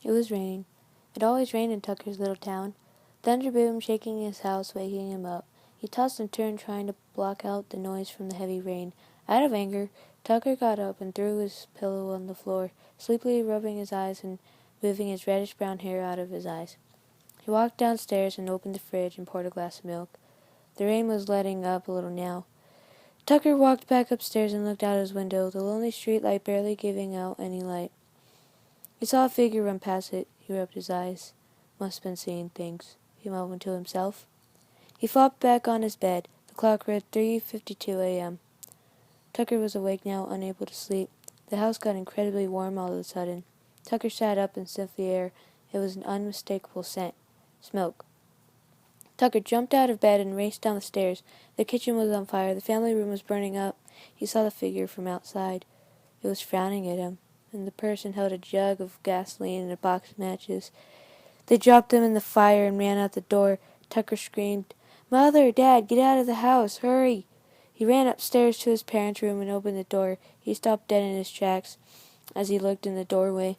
It was raining. It always rained in Tucker's little town. Thunder boomed, shaking his house, waking him up. He tossed and turned, trying to block out the noise from the heavy rain. Out of anger, Tucker got up and threw his pillow on the floor, sleepily rubbing his eyes and moving his reddish-brown hair out of his eyes. He walked downstairs and opened the fridge and poured a glass of milk. The rain was letting up a little now. Tucker walked back upstairs and looked out his window, the lonely street light barely giving out any light. He saw a figure run past it. He rubbed his eyes. Must have been seeing things, he mumbled to himself. He flopped back on his bed. The clock read 3:52 a.m. Tucker was awake now, unable to sleep. The house got incredibly warm all of a sudden. Tucker sat up and sniffed the air. It was an unmistakable scent. Smoke. Tucker jumped out of bed and raced down the stairs. The kitchen was on fire. The family room was burning up. He saw the figure from outside. It was frowning at him, and the person held a jug of gasoline and a box of matches. They dropped them in the fire and ran out the door. Tucker screamed, "Mother, Dad, get out of the house! Hurry!" He ran upstairs to his parents' room and opened the door. He stopped dead in his tracks as he looked in the doorway.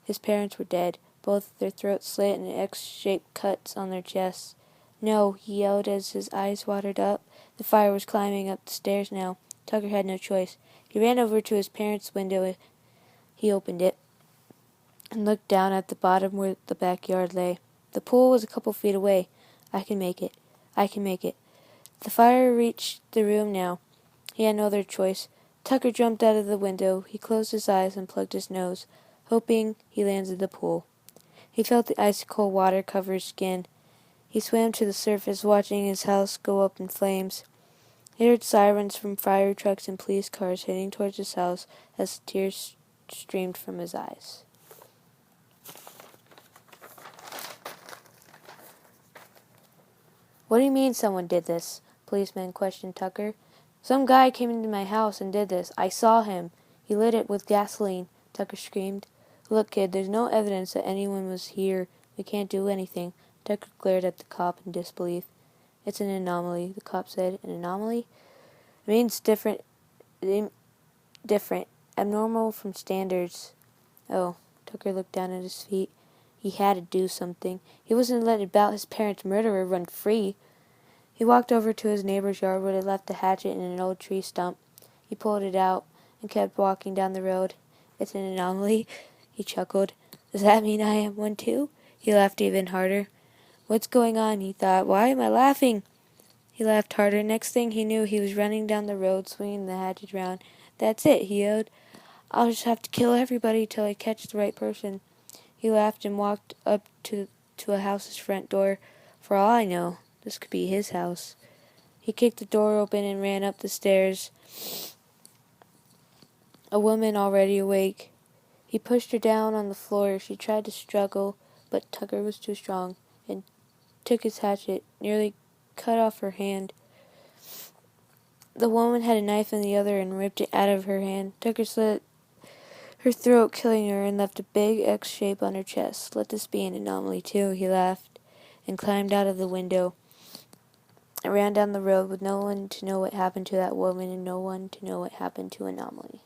His parents were dead, both their throats slit and X-shaped cuts on their chests. "No," he yelled as his eyes watered up. The fire was climbing up the stairs now. Tucker had no choice. He ran over to his parents' window. He opened it and looked down at the bottom where the backyard lay. The pool was a couple feet away. I can make it. I can make it. The fire reached the room now. He had no other choice. Tucker jumped out of the window. He closed his eyes and plugged his nose, hoping he landed in the pool. He felt the icy-cold water cover his skin. He swam to the surface, watching his house go up in flames. He heard sirens from fire trucks and police cars heading towards his house as tears streamed from his eyes. "What do you mean someone did this?" Policeman questioned Tucker. "Some guy came into my house and did this. I saw him. He lit it with gasoline," Tucker screamed. "Look, kid, there's no evidence that anyone was here. We can't do anything." Tucker glared at the cop in disbelief. "It's an anomaly," the cop said. "An anomaly? It means different. Abnormal from standards." Oh, Tucker looked down at his feet. He had to do something. He wasn't letting about his parents' murderer run free. He walked over to his neighbor's yard where they left a hatchet in an old tree stump. He pulled it out and kept walking down the road. "It's an anomaly," he chuckled. "Does that mean I am one too?" He laughed even harder. "What's going on?" he thought. "Why am I laughing?" He laughed harder. Next thing he knew, he was running down the road, swinging the hatchet round. "That's it," he yelled. "I'll just have to kill everybody till I catch the right person." He laughed and walked up to a house's front door. For all I know, this could be his house. He kicked the door open and ran up the stairs. A woman already awake. He pushed her down on the floor. She tried to struggle, but Tucker was too strong and took his hatchet, nearly cut off her hand. The woman had a knife in the other and ripped it out of her hand. Tucker slit her throat, killing her, and left a big X shape on her chest. "Let this be an anomaly too," he laughed, and climbed out of the window. I ran down the road with no one to know what happened to that woman and no one to know what happened to Anomaly.